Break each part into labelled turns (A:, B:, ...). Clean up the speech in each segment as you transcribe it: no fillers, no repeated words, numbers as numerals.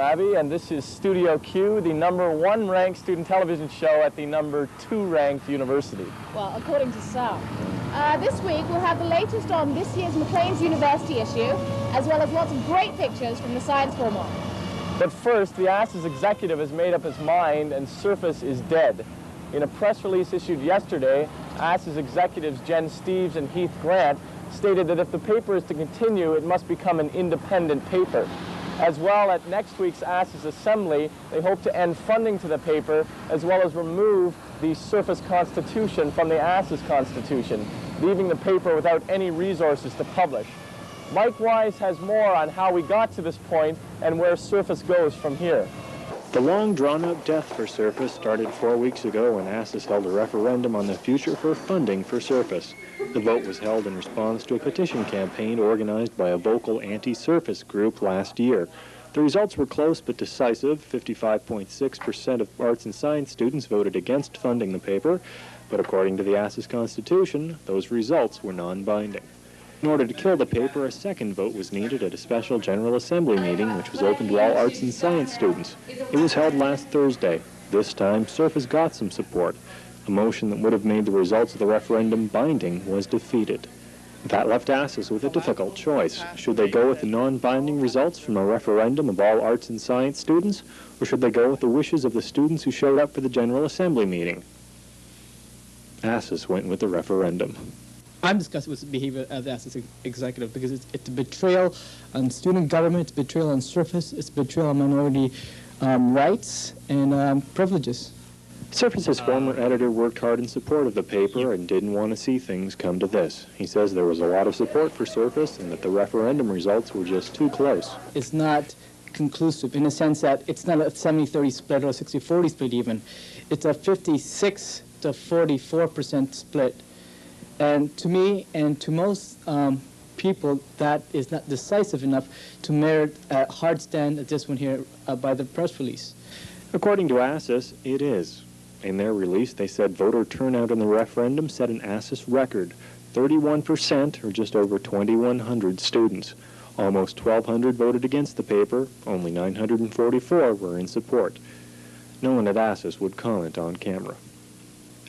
A: Abbey, and this is Studio Q, the #1 ranked student television show at the #2 ranked university.
B: Well, according to some. This week we'll have the latest on this year's Macleans University issue, as well as lots of great pictures from the science formal.
A: But first, the ASUS executive has made up his mind and Surface is dead. In a press release issued yesterday, ASUS executives Jen Steeves and Heath Grant stated that if the paper is to continue, it must become an independent paper. As well, at next week's ASUS Assembly, they hope to end funding to the paper, as well as remove the Surface Constitution from the ASUS Constitution, leaving the paper without any resources to publish. Mike Wise has more on how we got to this point and where Surface goes from here.
C: The long drawn-out death for Surface started 4 weeks ago when ASUS held a referendum on the future for funding for Surface. The vote was held in response to a petition campaign organized by a vocal anti-Surface group last year. The results were close but decisive. 55.6% of arts and science students voted against funding the paper, but according to the ASUS Constitution, those results were non-binding. In order to kill the paper, a second vote was needed at a special General Assembly meeting, which was open to all arts and science students. It was held last Thursday. This time, Surface got some support. A motion that would have made the results of the referendum binding was defeated. That left ASUS with a difficult choice. Should they go with the non-binding results from a referendum of all arts and science students, or should they go with the wishes of the students who showed up for the General Assembly meeting? ASUS went with the referendum.
D: I'm disgusted with the behavior of the ASUS executive because it's a betrayal on student government, it's betrayal on Surface, it's betrayal on minority rights and privileges.
C: Surface's former editor worked hard in support of the paper and didn't want to see things come to this. He says there was a lot of support for Surface and that the referendum results were just too close.
D: It's not conclusive in the sense that it's not a 70-30 split or a 60-40 split even. It's a 56 to 44% split. And to me and to most people, that is not decisive enough to merit a hard stand at this one here by the press release.
C: According to ASUS, it is. In their release, they said voter turnout in the referendum set an ASUS record, 31%, or just over 2,100 students. Almost 1,200 voted against the paper, only 944 were in support. No one at ASUS would comment on camera.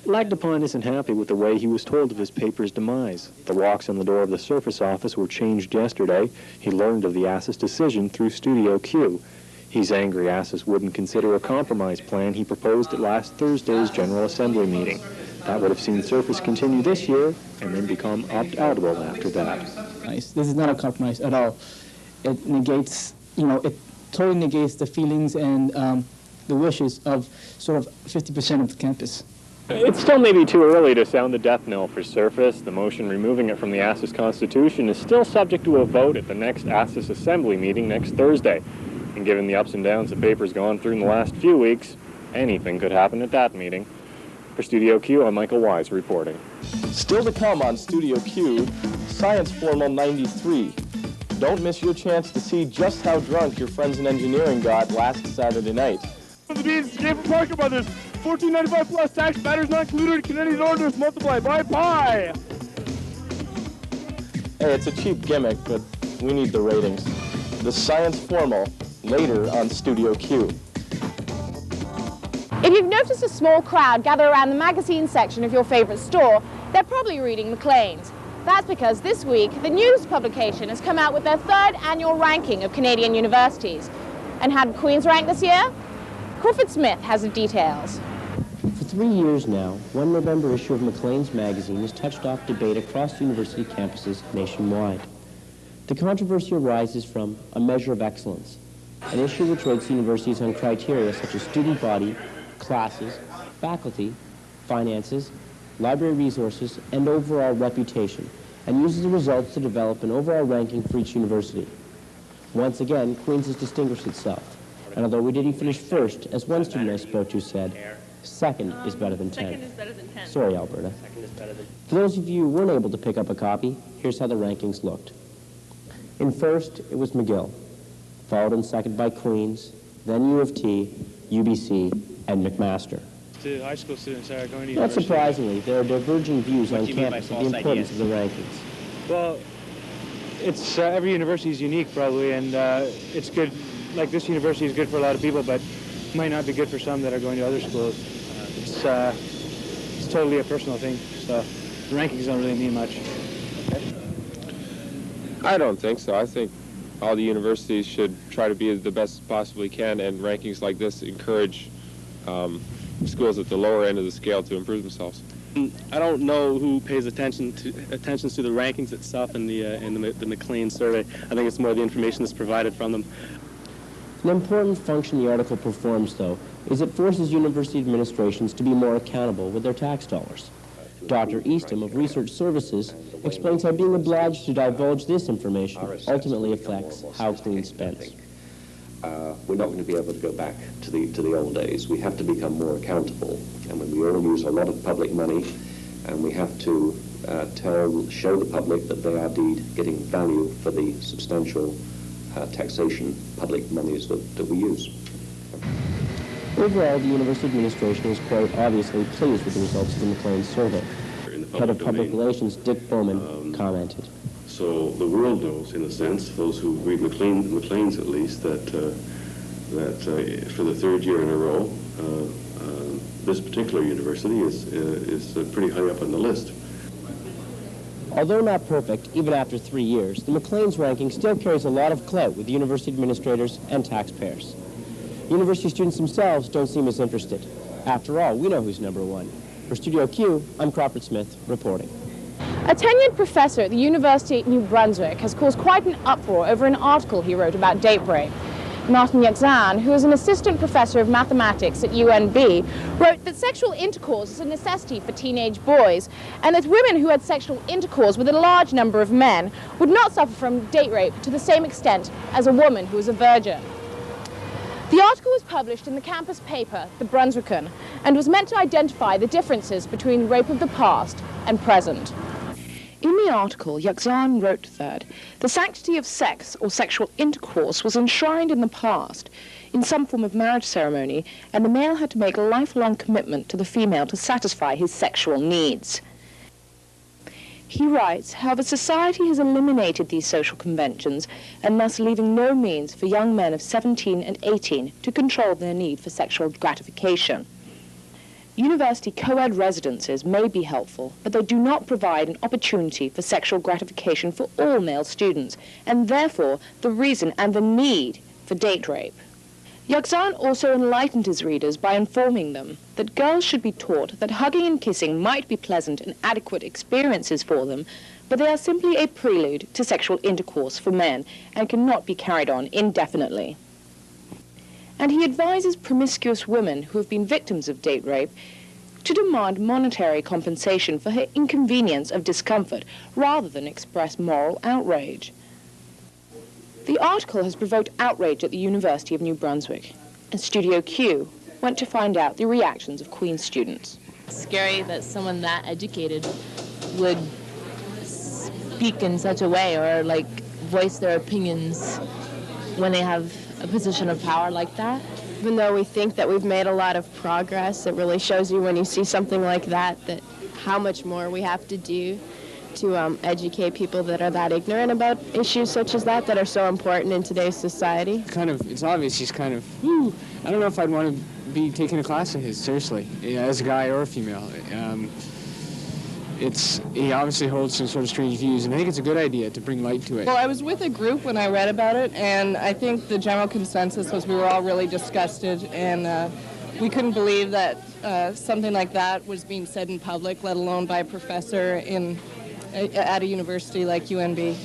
C: Lagdapon isn't happy with the way he was told of his paper's demise. The locks on the door of the Surface office were changed yesterday. He learned of the ASUS decision through Studio Q. He's angry ASUS wouldn't consider a compromise plan he proposed at last Thursday's General Assembly meeting. That would have seen Surface continue this year and then become opt-outable after that.
D: This is not a compromise at all. It negates, it totally negates the feelings and the wishes of sort of 50% of the campus.
C: It's still maybe too early to sound the death knell for Surface. The motion removing it from the ASUS Constitution is still subject to a vote at the next ASUS Assembly meeting next Thursday. And given the ups and downs the paper's gone through in the last few weeks, anything could happen at that meeting. For Studio Q, I'm Michael Wise reporting.
A: Still to come on Studio Q, Science Formal 93. Don't miss your chance to see just how drunk your friends in engineering got last Saturday night.
E: The beans came from Parker Brothers. $14.95 plus tax, matters not included, Canadian orders multiply by pi.
A: Hey, it's a cheap gimmick, but we need the ratings. The Science Formal, later on Studio Q.
B: If you've noticed a small crowd gather around the magazine section of your favorite store, they're probably reading Macleans. That's because this week, the news publication has come out with their 3rd annual ranking of Canadian universities. And how did Queen's rank this year? Crawford Smith has the details.
F: For 3 years now, one November issue of Macleans magazine has touched off debate across university campuses nationwide. The controversy arises from A Measure of Excellence, an issue which rates universities on criteria such as student body, classes, faculty, finances, library resources, and overall reputation, and uses the results to develop an overall ranking for each university. Once again, Queen's has distinguished itself. And although we didn't finish first, as one student I spoke to said, second is better than 10th.
G: Second is better than 10th.
F: Sorry, Alberta.
G: Second is better than...
F: For those of you who weren't able to pick up a copy, here's how the rankings looked. In first, it was McGill, followed in second by Queen's, then U of T, UBC, and McMaster.
E: To high school students that are going to
F: Not
E: university.
F: surprisingly, there are diverging views on campus of the importance of the rankings.
E: Well, it's every university is unique probably, and it's good
G: like this university is good for a lot of people, but might not be good for some that are going to other schools. It's totally a personal thing, so the rankings don't really mean much.
H: I don't think so. I think all the universities should try to be the best possibly can, and rankings like this encourage schools at the lower end of the scale to improve themselves.
I: I don't know who pays attention to the rankings itself in the Macleans survey. I think it's more the information that's provided from them.
F: An important function the article performs, though, is it forces university administrations to be more accountable with their tax dollars. Dr. Eastham of Research Services explains how being obliged to divulge this information ultimately affects how Queens spends.
J: We're not going to be able to go back to the old days. We have to become more accountable, and when we all use a lot of public money, and we have to show the public that they are indeed getting value for the substantial taxation public monies that we use.
F: Overall, the university administration is quite obviously pleased with the results of the Macleans survey. Head of Public Relations Dick Bowman commented.
K: So the world knows, in a sense, those who read Macleans at least, that for the third year in a row, this particular university is pretty high up on the list.
F: Although not perfect, even after 3 years, the Macleans ranking still carries a lot of clout with university administrators and taxpayers. University students themselves don't seem as interested. After all, we know who's number one. For Studio Q, I'm Crawford Smith, reporting.
B: A tenured professor at the University of New Brunswick has caused quite an uproar over an article he wrote about date rape. Martin Yaxan, who is an assistant professor of mathematics at UNB, wrote that sexual intercourse is a necessity for teenage boys, and that women who had sexual intercourse with a large number of men would not suffer from date rape to the same extent as a woman who is a virgin. The article was published in the campus paper, The Brunswican, and was meant to identify the differences between rape of the past and present. In the article, Yaxan wrote that the sanctity of sex or sexual intercourse was enshrined in the past in some form of marriage ceremony, and the male had to make a lifelong commitment to the female to satisfy his sexual needs. He writes, however, society has eliminated these social conventions and thus leaving no means for young men of 17 and 18 to control their need for sexual gratification. University co-ed residences may be helpful, but they do not provide an opportunity for sexual gratification for all male students, and therefore the reason and the need for date rape. Yaxan also enlightened his readers by informing them that girls should be taught that hugging and kissing might be pleasant and adequate experiences for them, but they are simply a prelude to sexual intercourse for men and cannot be carried on indefinitely. And he advises promiscuous women who have been victims of date rape to demand monetary compensation for her inconvenience of discomfort rather than express moral outrage. The article has provoked outrage at the University of New Brunswick, and Studio Q went to find out the reactions of Queen's students.
L: It's scary that someone that educated would speak in such a way or like voice their opinions when they have a position of power like that.
M: Even though we think that we've made a lot of progress, it really shows you when you see something like that how much more we have to do to educate people that are that ignorant about issues such as that are so important in today's society.
G: It's obvious he's kind of, I don't know if I'd want to be taking a class of his, seriously, as a guy or a female. He obviously holds some sort of strange views, and I think it's a good idea to bring light to it.
N: Well, I was with a group when I read about it, and I think the general consensus was we were all really disgusted, and we couldn't believe that something like that was being said in public, let alone by a professor at a university like UNB.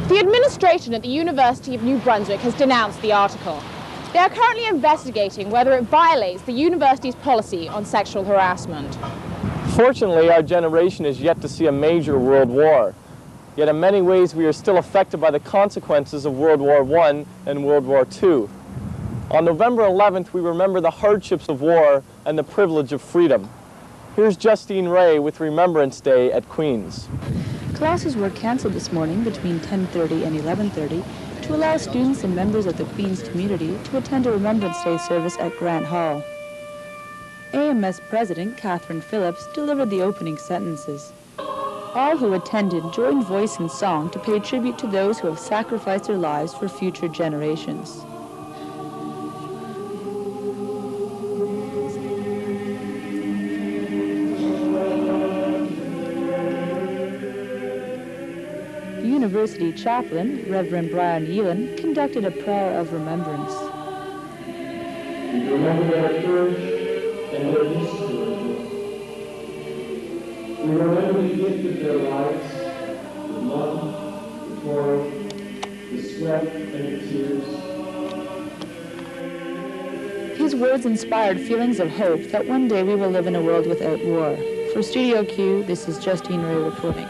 B: The administration at the University of New Brunswick has denounced the article. They are currently investigating whether it violates the university's policy on sexual harassment.
A: Fortunately, our generation is yet to see a major world war. Yet in many ways, we are still affected by the consequences of World War I and World War II. On November 11th, we remember the hardships of war and the privilege of freedom. Here's Justine Ray with Remembrance Day at Queen's.
O: Classes were cancelled this morning between 10:30 and 11:30 to allow students and members of the Queen's community to attend a Remembrance Day service at Grant Hall. AMS President Catherine Phillips delivered the opening sentences. All who attended joined voice and song to pay tribute to those who have sacrificed their lives for future generations. university chaplain, Reverend Brian Ewan, conducted a prayer of remembrance.
P: We remember their courage and their peace. We remember the gift of their lives, the love, the toil, the sweat, and the tears.
O: His words inspired feelings of hope that one day we will live in a world without war. For Studio Q, this is Justine reporting.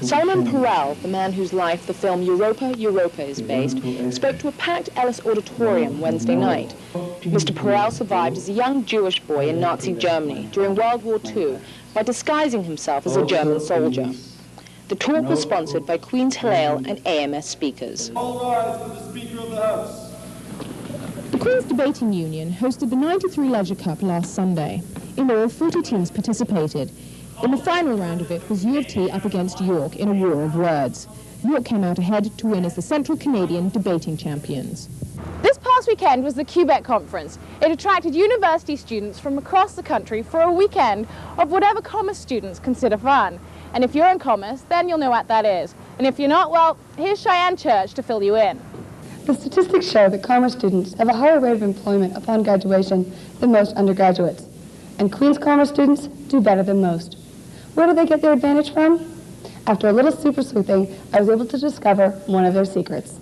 B: Solomon Perel, the man whose life the film Europa, Europa is based, spoke to a packed Ellis Auditorium Wednesday night. Mr. Perel survived as a young Jewish boy in Nazi Germany during World War II by disguising himself as a German soldier. The talk was sponsored by Queen's Hillel and AMS speakers.
P: All rise for the Speaker of the House.
B: The Queen's Debating Union hosted the 93 Leisure Cup last Sunday. In all, 40 teams participated. In the final round of it was U of T up against York in a war of words. York came out ahead to win as the Central Canadian Debating Champions. This past weekend was the QBET Conference. It attracted university students from across the country for a weekend of whatever commerce students consider fun. And if you're in commerce, then you'll know what that is. And if you're not, well, here's Cheyanne Church to fill you in.
Q: The statistics show that commerce students have a higher rate of employment upon graduation than most undergraduates. And Queen's commerce students do better than most. Where do they get their advantage from? After a little super sleuthing, I was able to discover one of their secrets.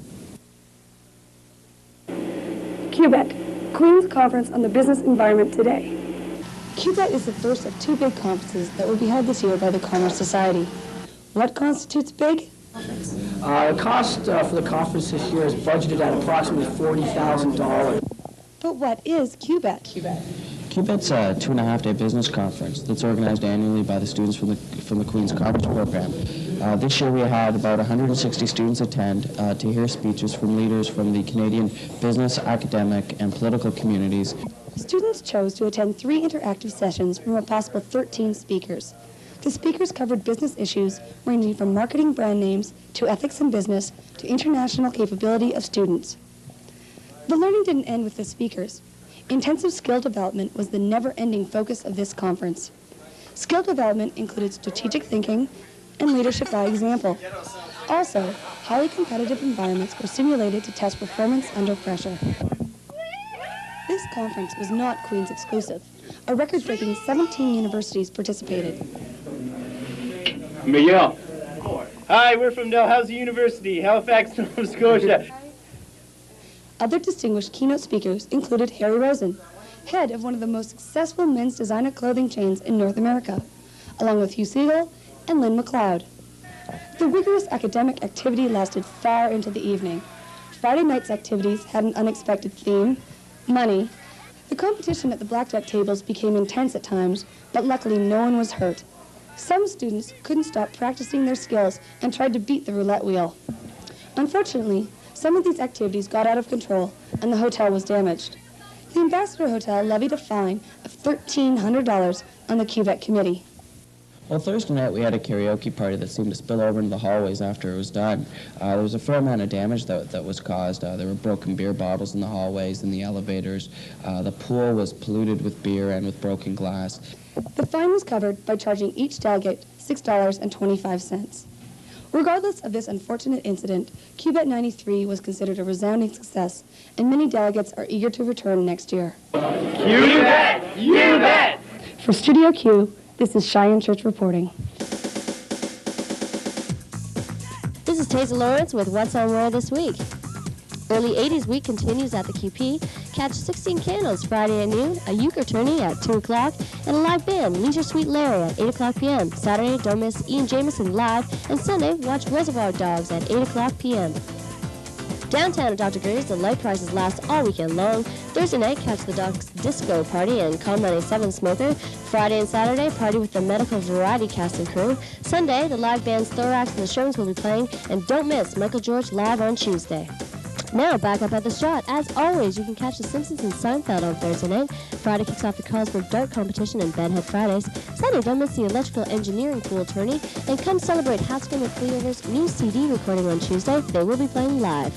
Q: QBET, Queen's Conference on the Business Environment Today. QBET is the first of two big conferences that will be held this year by the Commerce Society. What constitutes big?
R: The cost for the conference this year is budgeted at approximately $40,000.
Q: But what is QBET?
S: QBET's a 2.5-day business conference that's organized annually by the students from the Queen's Conference program. This year we had about 160 students attend to hear speeches from leaders from the Canadian business, academic, and political communities.
Q: Students chose to attend 3 interactive sessions from a possible 13 speakers. The speakers covered business issues ranging from marketing brand names to ethics in business to international capability of students. The learning didn't end with the speakers. Intensive skill development was the never-ending focus of this conference. Skill development included strategic thinking and leadership by example. Also, highly competitive environments were simulated to test performance under pressure. This conference was not Queen's exclusive. A record-breaking 17 universities participated.
T: Miguel. Hi, we're from Dalhousie University, Halifax, Nova Scotia.
Q: Other distinguished keynote speakers included Harry Rosen, head of one of the most successful men's designer clothing chains in North America, along with Hugh Siegel and Lynn McLeod. The rigorous academic activity lasted far into the evening. Friday night's activities had an unexpected theme, money. The competition at the blackjack tables became intense at times, but luckily no one was hurt. Some students couldn't stop practicing their skills and tried to beat the roulette wheel. Unfortunately, some of these activities got out of control and the hotel was damaged. The Ambassador Hotel levied a fine of $1,300 on the QBET committee.
S: Well, Thursday night we had a karaoke party that seemed to spill over into the hallways after it was done. There was a fair amount of damage that was caused. There were broken beer bottles in the hallways and the elevators. The pool was polluted with beer and with broken glass.
Q: The fine was covered by charging each delegate $6.25. Regardless of this unfortunate incident, QBET 93 was considered a resounding success, and many delegates are eager to return next year.
T: You bet! You bet!
Q: For Studio Q, this is Cheyanne Church reporting.
U: This is Taser Lawrence with What's on Roll this week. Early 80s week continues at the QP. Catch 16 Candles Friday at noon, a euchre tourney at 2 o'clock, and a live band, Leisure Suite Larry at 8 o'clock p.m. Saturday, don't miss Ian Jameson live, and Sunday, watch Reservoir Dogs at 8 o'clock p.m. Downtown at Dr. Gray's, the light prices last all weekend long. Thursday night, catch the Doc's Disco Party and Com 97 Smoker. Friday and Saturday, party with the Medical Variety cast and crew. Sunday, the live band's Thorax and the Shermans will be playing, and don't miss Michael George live on Tuesday. Now, back up at the Shot. As always, you can catch The Simpsons and Seinfeld on Thursday night. Friday kicks off the Carlsberg Dart Competition and Bedhead Fridays. Sunday, don't miss the Electrical Engineering Pool Tourney. And come celebrate Haskell McLeover's new CD recording on Tuesday. They will be playing live.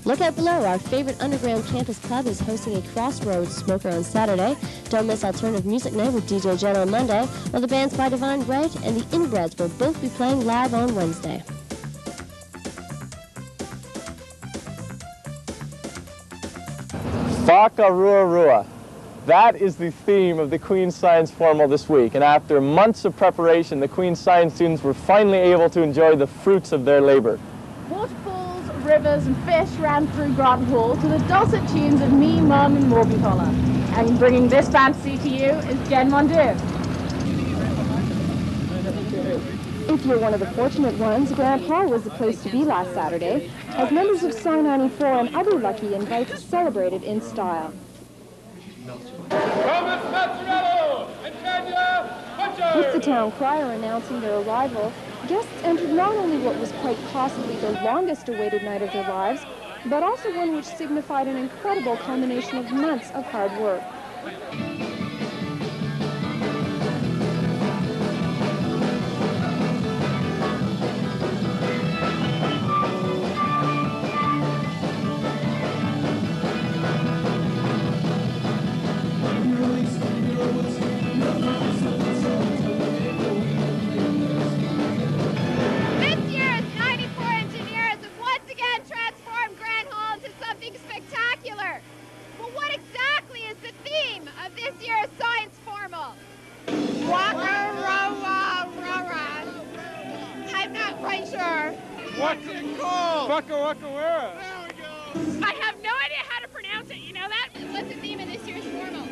U: Look out below, our favorite underground campus pub is hosting a Crossroads Smoker on Saturday. Don't miss Alternative Music Night with DJ Jen on Monday, while the bands by Divine Right and the Inbreds will both be playing live on Wednesday.
A: Whakarua. That is the theme of the Queen's Science Formal this week, and after months of preparation, the Queen's Science students were finally able to enjoy the fruits of their labor.
B: Waterfalls, rivers and fish ran through Grant Hall to the dulcet tunes of Me, Mum and Morgenthaler. And bringing this fantasy to you is Jen Mondoux.
D: If you're one of the fortunate ones, Grant Hall was the place to be last Saturday, as members of Psi 94 and other lucky invites celebrated in style. With the town crier announcing their arrival, guests entered not only what was quite possibly the longest-awaited night of their lives, but also one which signified an incredible culmination of months of hard work.
E: What's it called? Waka-waka-wera.
B: There we go. I have no idea how to pronounce it, you know that? What's the theme of this year's formal?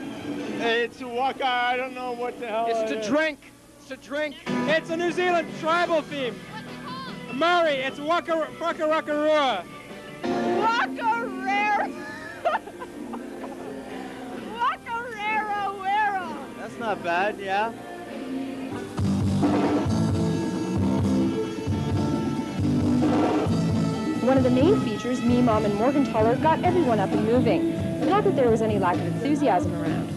E: It's a waka, I don't know what the hell
V: It's to drink. It's to drink. It's a New Zealand tribal theme.
B: What's it called?
V: Murray, it's waka-waka-rua.
B: Waka-rera. Waka-rera-wera.
V: That's not bad, yeah.
D: One of the main features, Me, Mom and Morgenthaler, got everyone up and moving. Not that there was any lack of enthusiasm around.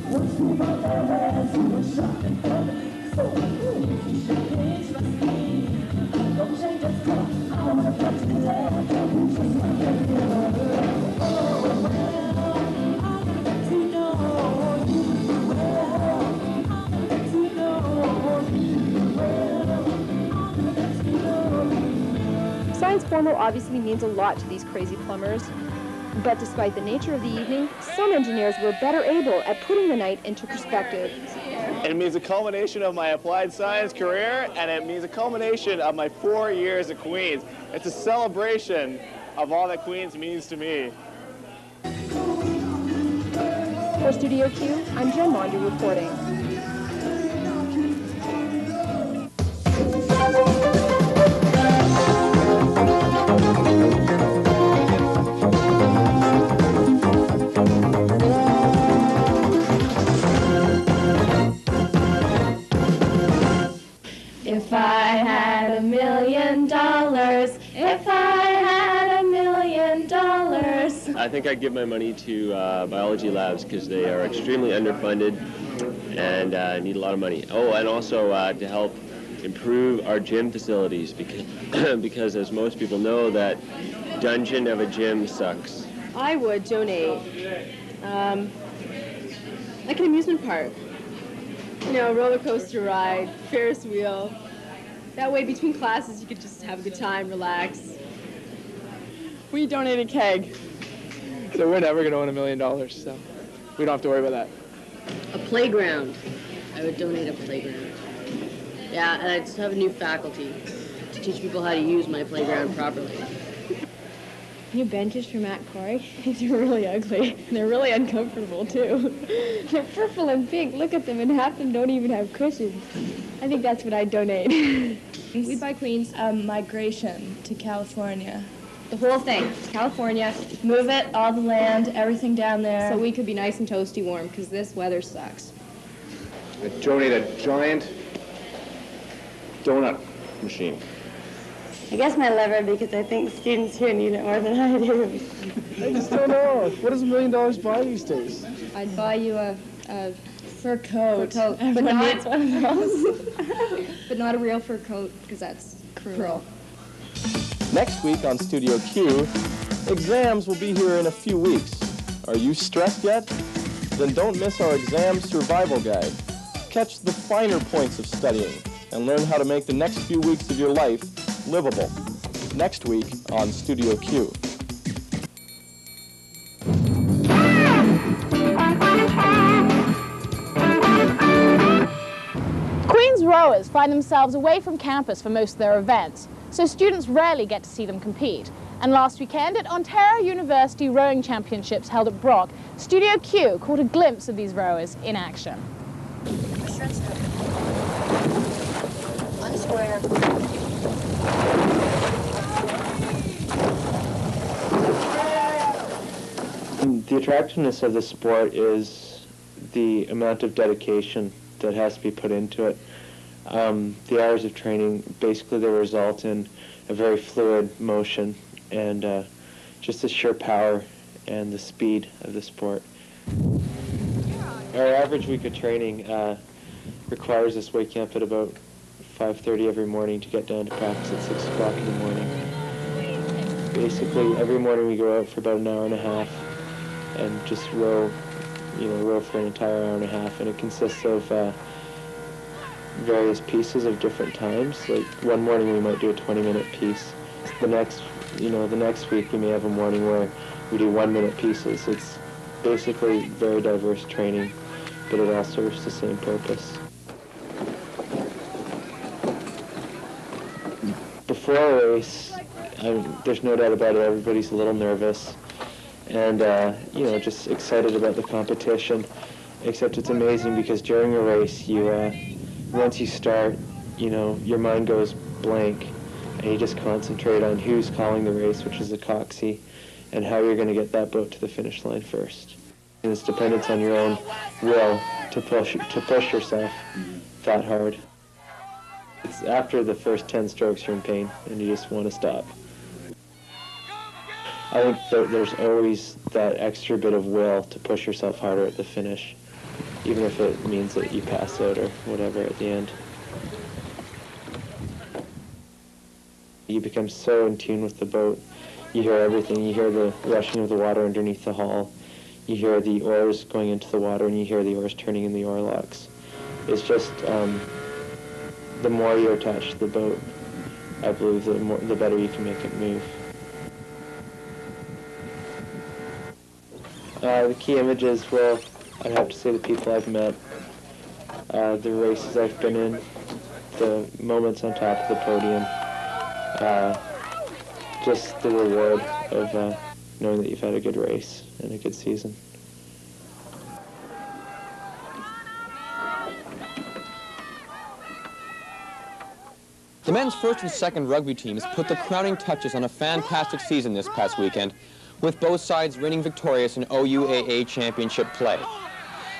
D: Science Formal obviously means a lot to these crazy plumbers, but despite the nature of the evening, some engineers were better able at putting the night into perspective.
A: It means a culmination of my applied science career, and it means a culmination of my 4 years at Queen's. It's a celebration of all that Queen's means to me.
D: For Studio Q, I'm Jen Mondoux reporting.
M: If I had $1 million, if I had $1 million.
W: I think I'd give my money to biology labs because they are extremely underfunded and need a lot of money. Oh, and also to help improve our gym facilities because as most people know, that dungeon of a gym sucks.
X: I would donate, like an amusement park. You know, roller coaster ride, Ferris wheel. That way, between classes, you could just have a good time, relax.
G: We donate a keg. So we're never going to win $1 million, so we don't have to worry about that.
X: A playground. I would donate a playground. Yeah, and I'd just have a new faculty to teach people how to use my playground properly.
D: New benches for Matt Corey. They're really ugly. They're really uncomfortable, too. They're purple and pink. Look at them, and half of them don't even have cushions. I think that's what I'd donate.
M: We'd buy Queens.
N: Migration to California.
M: The whole thing. California.
N: Move it, all the land, everything down there.
M: So we could be nice and toasty warm, because this weather sucks.
Y: I'd donate a giant donut machine.
Z: I guess my liver, because I think students here need it more than I do.
G: I just don't know. What does $1 million buy these days?
M: I'd buy you a
N: fur coat.
M: But
N: Everyone
M: not
N: needs one of those.
M: but not a real fur coat, because that's cruel.
A: Next week on Studio Q, Exams will be here in a few weeks. Are you stressed yet? Then don't miss our exam survival guide. Catch the finer points of studying and learn how to make the next few weeks of your life livable. Next week on Studio Q.
B: Queen's rowers find themselves away from campus for most of their events, so students rarely get to see them compete. And last weekend at Ontario University Rowing Championships held at Brock, Studio Q caught a glimpse of these rowers in action.
C: Unsquare.
F: The attractiveness of the sport is the amount of dedication that has to be put into it. The hours of training, basically they result in a very fluid motion and just the sheer power and the speed of the sport. Our average week of training requires us waking up at about 5:30 every morning to get down to practice at 6 o'clock in the morning. Basically, every morning we go out for about an hour and a half and just row for an entire hour and a half, and it consists of various pieces of different times. Like one morning we might do a 20-minute piece. The next week we may have a morning where we do 1-minute pieces. It's basically very diverse training, but it all serves the same purpose. Before a race, there's no doubt about it, everybody's a little nervous and just excited about the competition. Except it's amazing because during a race, once you start, your mind goes blank and you just concentrate on who's calling the race, which is the coxswain, and how you're going to get that boat to the finish line first. And it's dependent on your own will to push yourself that hard. It's after the first 10 strokes you're in pain and you just want to stop. I think that there's always that extra bit of will to push yourself harder at the finish, even if it means that you pass out or whatever at the end. You become so in tune with the boat. You hear everything. You hear the rushing of the water underneath the hull. You hear the oars going into the water, and you hear the oars turning in the oar locks. It's just the more you're attached to the boat, I believe the better you can make it move. The key images, well, I'd have to say the people I've met, the races I've been in, the moments on top of the podium, just the reward of knowing that you've had a good race and a good season.
H: The men's first and second rugby teams put the crowning touches on a fantastic season this past weekend, with both sides reigning victorious in OUAA championship play.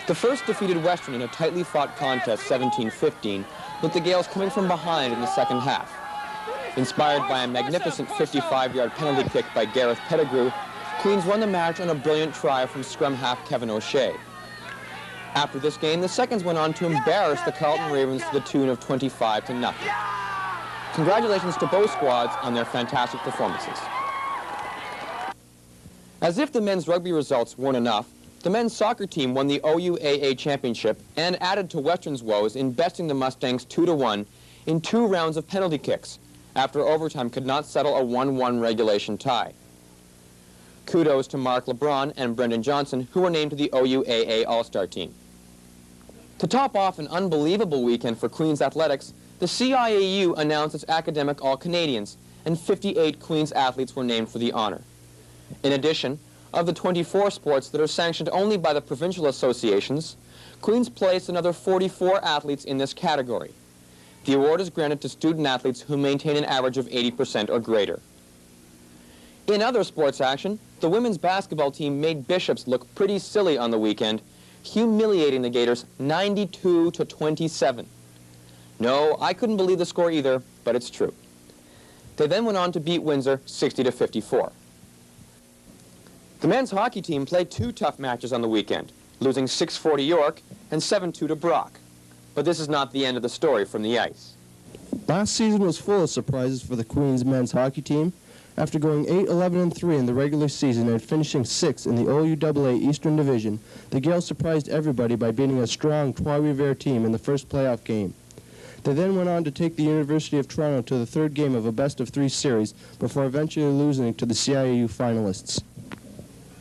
H: The first defeated Western in a tightly fought contest 17-15, with the Gales coming from behind in the second half. Inspired by a magnificent 55-yard penalty kick by Gareth Pettigrew, Queens won the match on a brilliant try from scrum half Kevin O'Shea. After this game, the Seconds went on to embarrass the Carleton Ravens to the tune of 25-0. Congratulations to both squads on their fantastic performances. As if the men's rugby results weren't enough, the men's soccer team won the OUAA championship and added to Western's woes in besting the Mustangs 2-1 in 2 rounds of penalty kicks, after overtime could not settle a 1-1 regulation tie. Kudos to Mark LeBron and Brendan Johnson, who were named to the OUAA All-Star team. To top off an unbelievable weekend for Queens athletics, the CIAU announced its academic All-Canadians, and 58 Queens athletes were named for the honor. In addition, of the 24 sports that are sanctioned only by the provincial associations, Queens placed another 44 athletes in this category. The award is granted to student athletes who maintain an average of 80% or greater. In other sports action, the women's basketball team made Bishops look pretty silly on the weekend, humiliating the Gators 92-27. No, I couldn't believe the score either, but it's true. They then went on to beat Windsor 60-54. The men's hockey team played 2 tough matches on the weekend, losing 6-4 to York and 7-2 to Brock. But this is not the end of the story from the ice.
I: Last season was full of surprises for the Queens men's hockey team,
C: After going 8-11-3 in the regular season and finishing 6th in the OUAA Eastern Division, the Gales surprised everybody by beating a strong Trois-Rivières team in the first playoff game. They then went on to take the University of Toronto to the third game of a best-of-3 series before eventually losing to the CIAU finalists.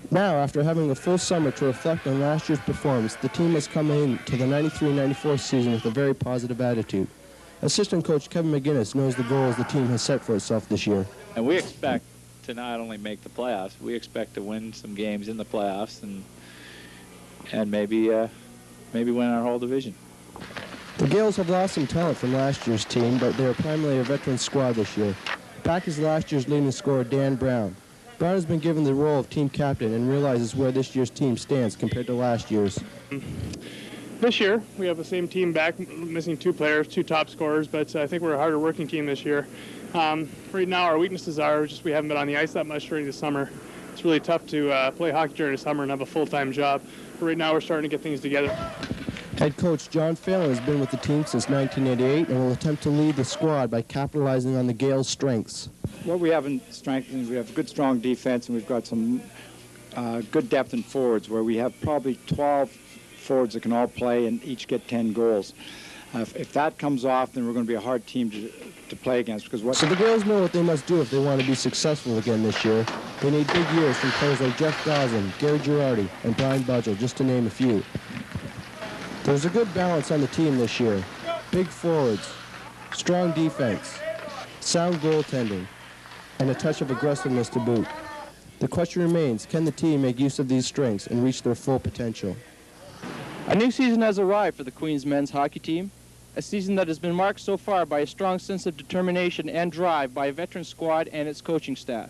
C: Now, after having a full summer to reflect on last year's performance, the team has come into the 93-94 season with a very positive attitude. Assistant coach Kevin McGinnis knows the goals the team has set for itself this year.
I: And we expect to not only make the playoffs, we expect to win some games in the playoffs and maybe win our whole division.
C: The Gales have lost some talent from last year's team, but they are primarily a veteran squad this year. Back is last year's leading scorer, Dan Brown. Brown has been given the role of team captain and realizes where this year's team stands compared to last year's.
E: This year, we have the same team back, missing 2 players, 2 top scorers, but I think we're a harder working team this year. Right now, our weaknesses are just we haven't been on the ice that much during the summer. It's really tough to play hockey during the summer and have a full-time job. But right now, we're starting to get things together.
C: Head coach John Phelan has been with the team since 1988 and will attempt to lead the squad by capitalizing on the Gales' strengths.
J: What we have in strength is we have good, strong defense, and we've got some good depth in forwards, where we have probably 12 forwards that can all play and each get 10 goals. If that comes off, then we're going to be a hard team to play against. So
C: the Gales know what they must do if they want to be successful again this year. They need big years from players like Jeff Goslin, Gary Girardi, and Brian Budgell, just to name a few. There's a good balance on the team this year. Big forwards, strong defense, sound goaltending, and a touch of aggressiveness to boot. The question remains, can the team make use of these strengths and reach their full potential?
K: A new season has arrived for the Queens men's hockey team, a season that has been marked so far by a strong sense of determination and drive by a veteran squad and its coaching staff.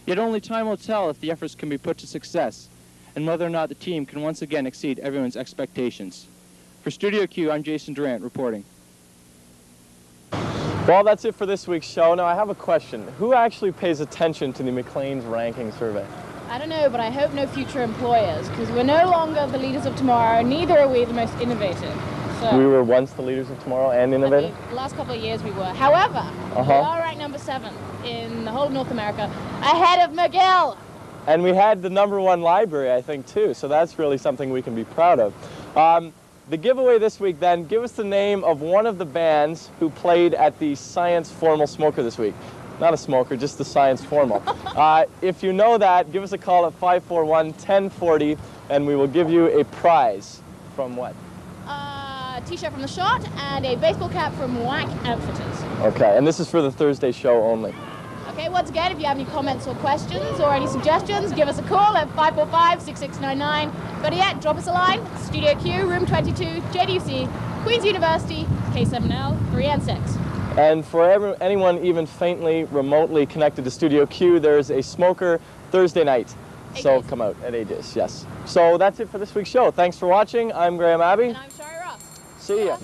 K: Yet only time will tell if the efforts can be put to success, and whether or not the team can once again exceed everyone's expectations. For Studio Q, I'm Jason Durant reporting.
A: Well, that's it for this week's show. Now, I have a question. Who actually pays attention to the Macleans ranking survey?
B: I don't know, but I hope no future employers, because we're no longer the leaders of tomorrow, neither are we the most innovative. So,
A: we were once the leaders of tomorrow and innovative?
B: The last couple of years we were. However, we are ranked number 7 in the whole of North America, ahead of McGill.
A: And we had the #1 library, I think, too, so that's really something we can be proud of. The giveaway this week, then, give us the name of one of the bands who played at the Science Formal Smoker this week. Not a smoker, just the Science Formal. If you know that, give us a call at 541-1040, and we will give you a prize from what?
B: A t-shirt from The Shot and a baseball cap from Whack Outfitters.
A: Okay, and this is for the Thursday show only.
B: Okay, once again, if you have any comments or questions or any suggestions, give us a call at 545-6699. Better yet, drop us a line, Studio Q, Room 22, JDC, Queen's University, K7L, 3 and 6.
A: And for anyone even faintly, remotely connected to Studio Q, there's a smoker Thursday night. So come out at 8 days, yes. So that's it for this week's show. Thanks for watching. I'm Graham Abbey.
B: And I'm Sharie Ross.
A: See ya.